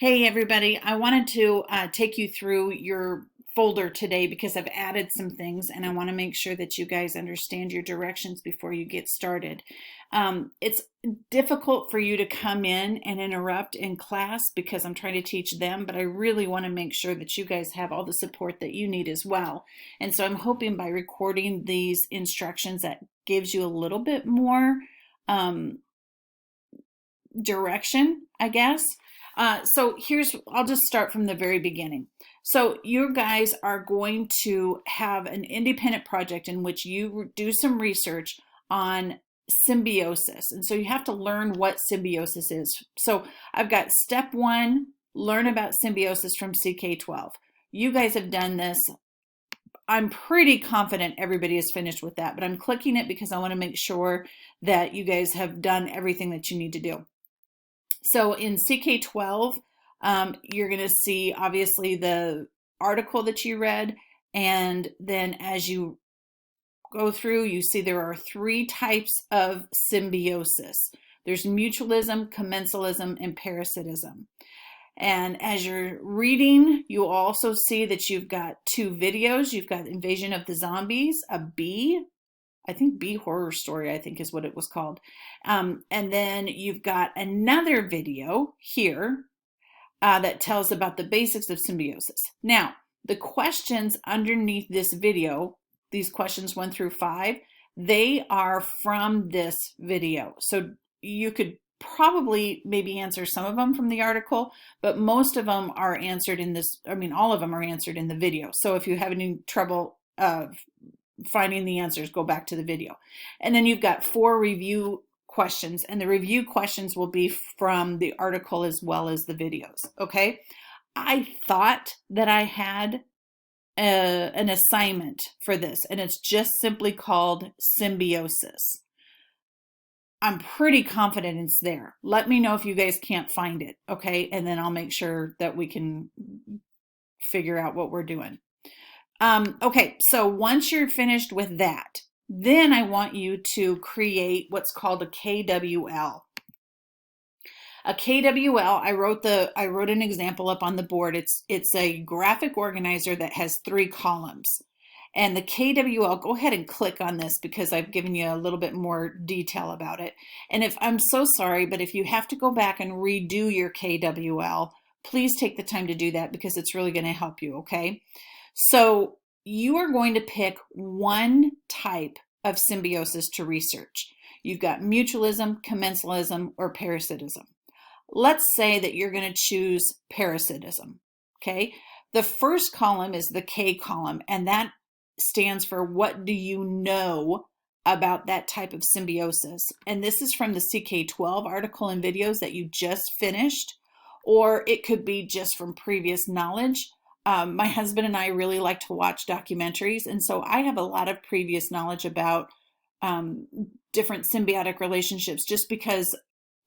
Hey everybody, I wanted to take you through your folder today because I've added some things and I want to make sure that you guys understand your directions before you get started. It's difficult for you to come in and interrupt in class because I'm trying to teach them, but I really want to make sure that you guys have all the support that you need as well. And so I'm hoping by recording these instructions that gives you a little bit more um, direction, I guess. I'll just start from the very beginning. So you guys are going to have an independent project in which you do some research on symbiosis. And so you have to learn what symbiosis is. So I've got step one, learn about symbiosis from CK12. You guys have done this. I'm pretty confident everybody is finished with that, but I'm clicking it because I want to make sure that you guys have done everything that you need to do. So in CK12, you're going to see obviously the article that you read, and then as you go through, you see there are three types of symbiosis. There's mutualism, commensalism, and parasitism. And as you're reading, you also see that you've got two videos. You've got Invasion of the Zombies, a B. I think B Horror Story, I think is what it was called. And then you've got another video here that tells about the basics of symbiosis. Now, the questions underneath this video, these questions 1 through 5, they are from this video. So you could probably maybe answer some of them from the article, but most of them are answered in this, all of them are answered in the video. So if you have any trouble finding the answers, go back to the video. And then you've got 4 review questions, and the review questions will be from the article as well as the videos. Okay, I thought that I had an assignment for this, and it's just simply called symbiosis. I'm pretty confident it's there. Let me know if you guys can't find it, okay? And then I'll make sure that we can figure out what we're doing. Okay, so once you're finished with that, then I want you to create what's called a KWL. A KWL, I wrote an example up on the board. It's a graphic organizer that has 3 columns. And the KWL, go ahead and click on this because I've given you a little bit more detail about it. And I'm so sorry, but if you have to go back and redo your KWL, please take the time to do that because it's really going to help you, okay? So you are going to pick one type of symbiosis to research. You've got mutualism, commensalism, or parasitism. Let's say that you're going to choose parasitism, okay? The first column is the K column, and that stands for what do you know about that type of symbiosis. And this is from the CK12 article and videos that you just finished, or it could be just from previous knowledge. My husband and I really like to watch documentaries, and so I have a lot of previous knowledge about different symbiotic relationships just because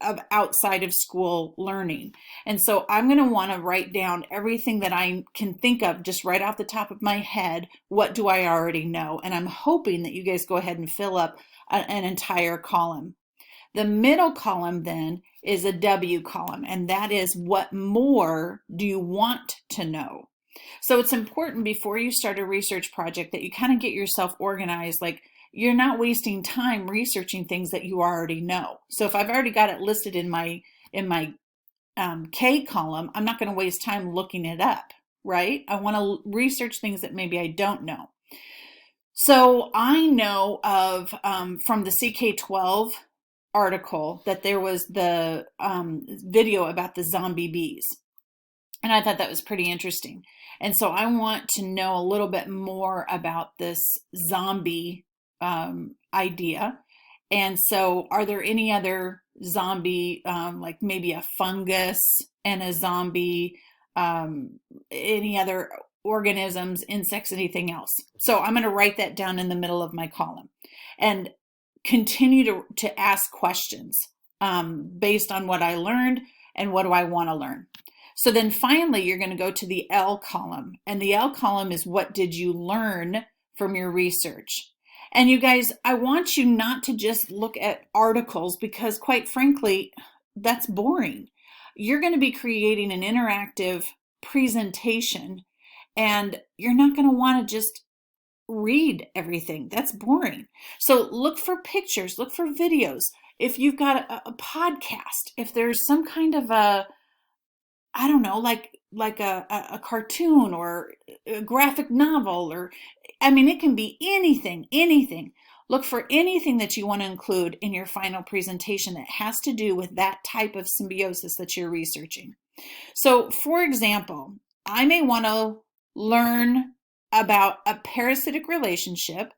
of outside of school learning. And so I'm going to want to write down everything that I can think of just right off the top of my head. What do I already know? And I'm hoping that you guys go ahead and fill up an entire column. The middle column then is a W column, and that is what more do you want to know? So it's important before you start a research project that you kind of get yourself organized, like you're not wasting time researching things that you already know. So if I've already got it listed in my K column, I'm not going to waste time looking it up, right? I want to research things that maybe I don't know. So I know of from the CK12 article that there was the video about the zombie bees. And I thought that was pretty interesting. And so I want to know a little bit more about this zombie idea. And so are there any other zombie, like maybe a fungus and a zombie, any other organisms, insects, anything else? So I'm going to write that down in the middle of my column and continue to ask questions based on what I learned and what do I want to learn. So then finally, you're going to go to the L column, and the L column is what did you learn from your research? And you guys, I want you not to just look at articles because quite frankly, that's boring. you're going to be creating an interactive presentation, and you're not going to want to just read everything. That's boring. So look for pictures, look for videos. If you've got a podcast, if there's some kind of a, I don't know, like a cartoon or a graphic novel, or I mean, it can be anything. Look for anything that you want to include in your final presentation that has to do with that type of symbiosis that you're researching. So, for example, I may want to learn about a parasitic relationship,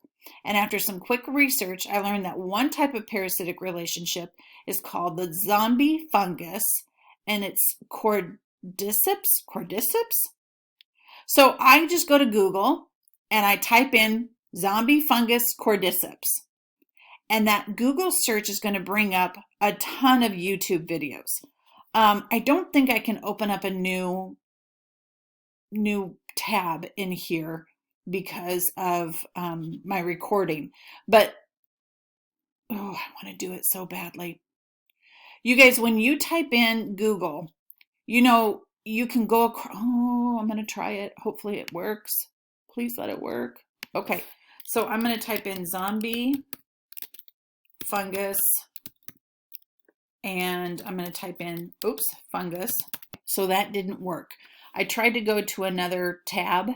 and after some quick research, I learned that one type of parasitic relationship is called the zombie fungus, and it's cordyceps. So I just go to Google and I type in zombie fungus cordyceps. And that Google search is going to bring up a ton of YouTube videos. I don't think I can open up a new tab in here because of my recording. But, oh, I want to do it so badly. You guys, when you type in Google, you can go across. Oh, I'm going to try it. Hopefully it works. Please let it work. Okay, so I'm going to type in zombie fungus, and I'm going to type in, fungus. So that didn't work. I tried to go to another tab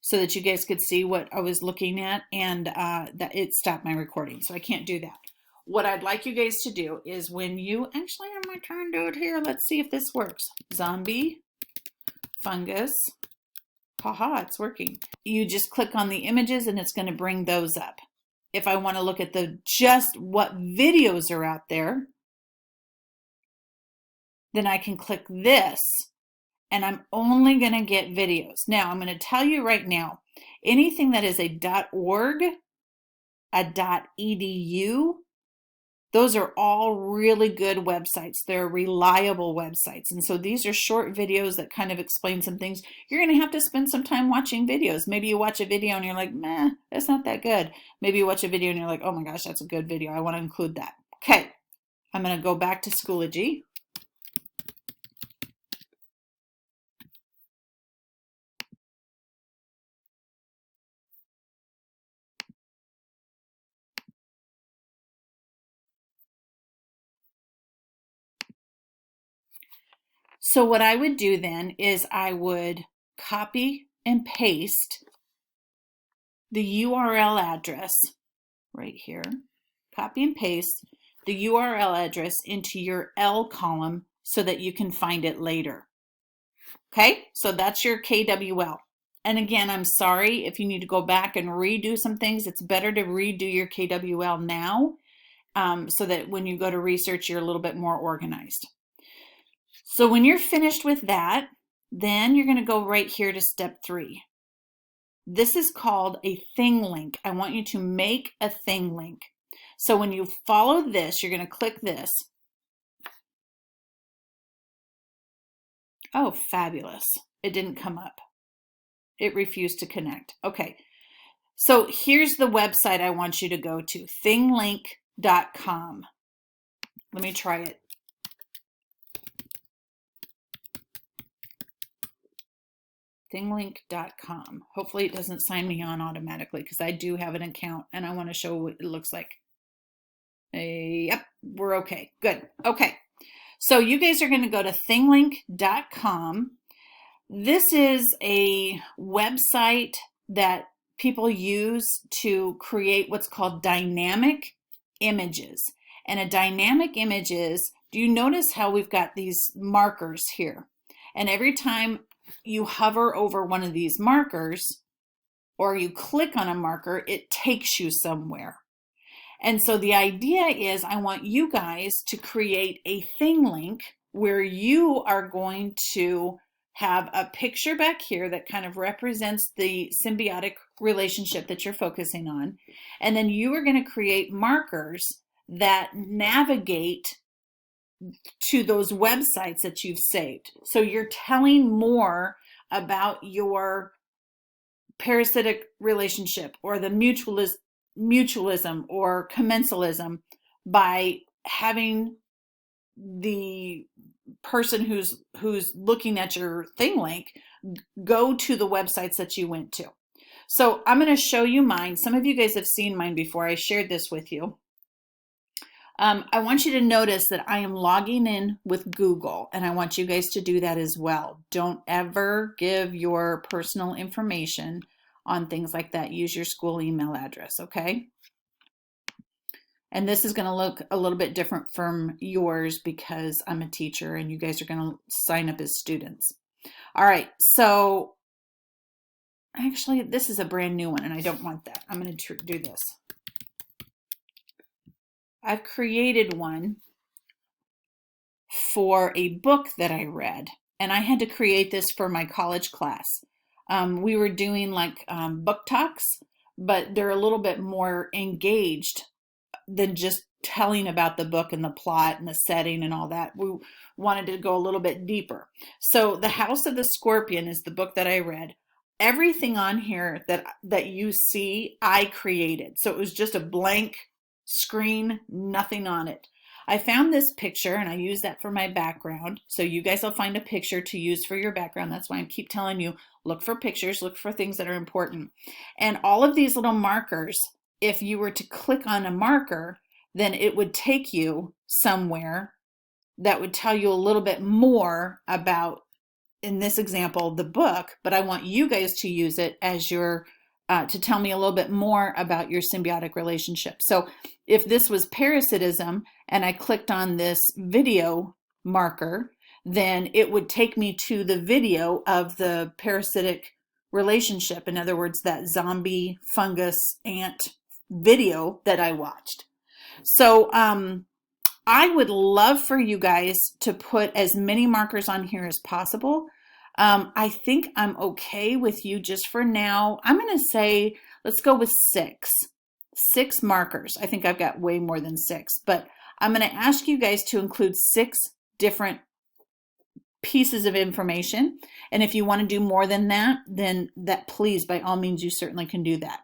so that you guys could see what I was looking at, and that it stopped my recording, so I can't do that. What I'd like you guys to do is when you, actually I'm going to try and do it here. Let's see if this works. Zombie fungus. Haha, it's working. You just click on the images and it's going to bring those up. If I want to look at just what videos are out there, then I can click this, and I'm only going to get videos. Now, I'm going to tell you right now, anything that is a .org, a .edu, those are all really good websites. They're reliable websites. And so these are short videos that kind of explain some things. You're going to have to spend some time watching videos. Maybe you watch a video and you're like, meh, that's not that good. Maybe you watch a video and you're like, oh my gosh, that's a good video. I want to include that. Okay, I'm going to go back to Schoology. So what I would do then is I would copy and paste the URL address right here. Copy and paste the URL address into your L column so that you can find it later. Okay, so that's your KWL. And again, I'm sorry if you need to go back and redo some things. It's better to redo your KWL now so that when you go to research, you're a little bit more organized. So when you're finished with that, then you're going to go right here to step 3. This is called a thing link. I want you to make a thing link. So when you follow this, you're going to click this. Oh, fabulous. It didn't come up. It refused to connect. Okay. So here's the website I want you to go to, thinglink.com. Let me try it. Thinglink.com. Hopefully it doesn't sign me on automatically because I do have an account and I want to show what it looks like. Yep, we're okay. Good. Okay. So you guys are going to go to thinglink.com. This is a website that people use to create what's called dynamic images. And a dynamic image is, do you notice how we've got these markers here? And every time you hover over one of these markers or you click on a marker, it takes you somewhere. And so the idea is I want you guys to create a thing link where you are going to have a picture back here that kind of represents the symbiotic relationship that you're focusing on. And then you are going to create markers that navigate to those websites that you've saved. So you're telling more about your parasitic relationship or the mutualism or commensalism by having the person who's looking at your thing link go to the websites that you went to. So I'm going to show you mine. Some of you guys have seen mine before. I shared this with you. I want you to notice that I am logging in with Google, and I want you guys to do that as well. Don't ever give your personal information on things like that. Use your school email address, okay? And this is going to look a little bit different from yours because I'm a teacher and you guys are going to sign up as students. All right, so actually this is a brand new one and I don't want that. I'm going to do this. I've created one for a book that I read, and I had to create this for my college class. We were doing like book talks, but they're a little bit more engaged than just telling about the book and the plot and the setting and all that. We wanted to go a little bit deeper. So The House of the Scorpion is the book that I read. Everything on here that you see, I created. So it was just a blank screen, nothing on it. I found this picture and I use that for my background. So you guys will find a picture to use for your background. That's why I keep telling you, look for pictures, look for things that are important. And all of these little markers, if you were to click on a marker, then it would take you somewhere that would tell you a little bit more about, in this example, the book, but I want you guys to use it as your to tell me a little bit more about your symbiotic relationship. So if this was parasitism and I clicked on this video marker, then it would take me to the video of the parasitic relationship. In other words, that zombie fungus ant video that I watched. So I would love for you guys to put as many markers on here as possible. I think I'm okay with you just for now. I'm going to say, let's go with 6. 6 markers. I think I've got way more than 6, but I'm going to ask you guys to include 6 different pieces of information. And if you want to do more than that, then please, by all means, you certainly can do that.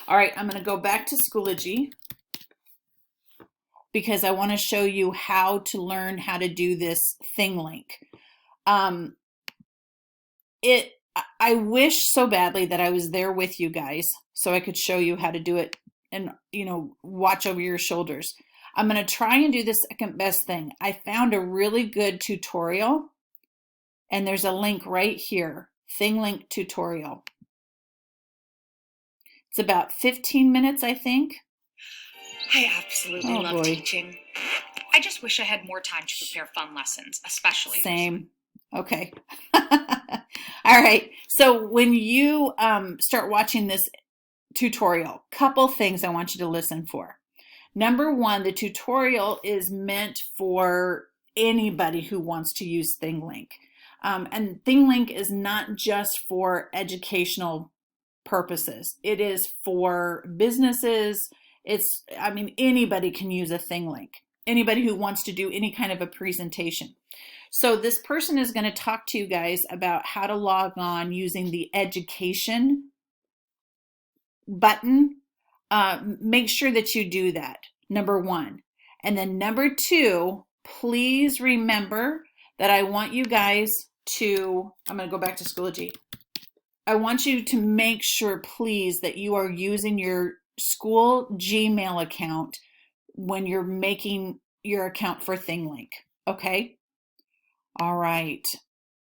All right, I'm going to go back to Schoology because I want to show you how to learn how to do this thing link. I wish so badly that I was there with you guys so I could show you how to do it and, watch over your shoulders. I'm going to try and do the second best thing. I found a really good tutorial, and there's a link right here, Thing Link tutorial. It's about 15 minutes, I think. I absolutely love teaching. I just wish I had more time to prepare fun lessons, especially. Same. Okay. All right. So when you start watching this tutorial, couple things I want you to listen for. Number 1, the tutorial is meant for anybody who wants to use ThingLink. And ThingLink is not just for educational purposes. It is for businesses. Anybody can use a ThingLink. Anybody who wants to do any kind of a presentation. So this person is going to talk to you guys about how to log on using the education button. Make sure that you do that, number 1. And then number 2, please remember that I want you guys to, I'm going to go back to Schoology. I want you to make sure, please, that you are using your school Gmail account when you're making your account for ThingLink, okay? All right,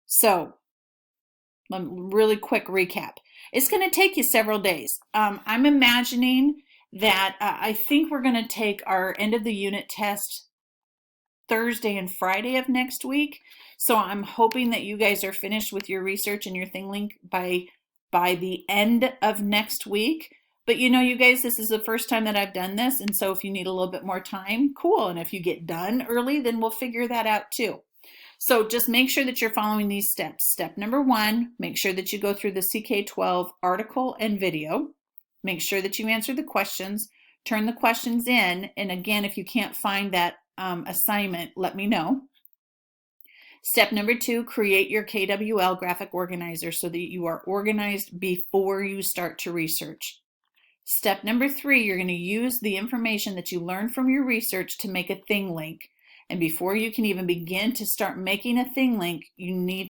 so really quick recap. It's going to take you several days. I'm imagining that I think we're going to take our end of the unit test Thursday and Friday of next week. So I'm hoping that you guys are finished with your research and your ThingLink by the end of next week. But you guys, this is the first time that I've done this. And so if you need a little bit more time, cool. And if you get done early, then we'll figure that out too. So just make sure that you're following these steps. Step number 1, make sure that you go through the CK12 article and video. Make sure that you answer the questions, turn the questions in. And again, if you can't find that assignment, let me know. Step number 2, create your KWL graphic organizer so that you are organized before you start to research. Step number 3, you're going to use the information that you learned from your research to make a thing link. And before you can even begin to start making a thing link, you need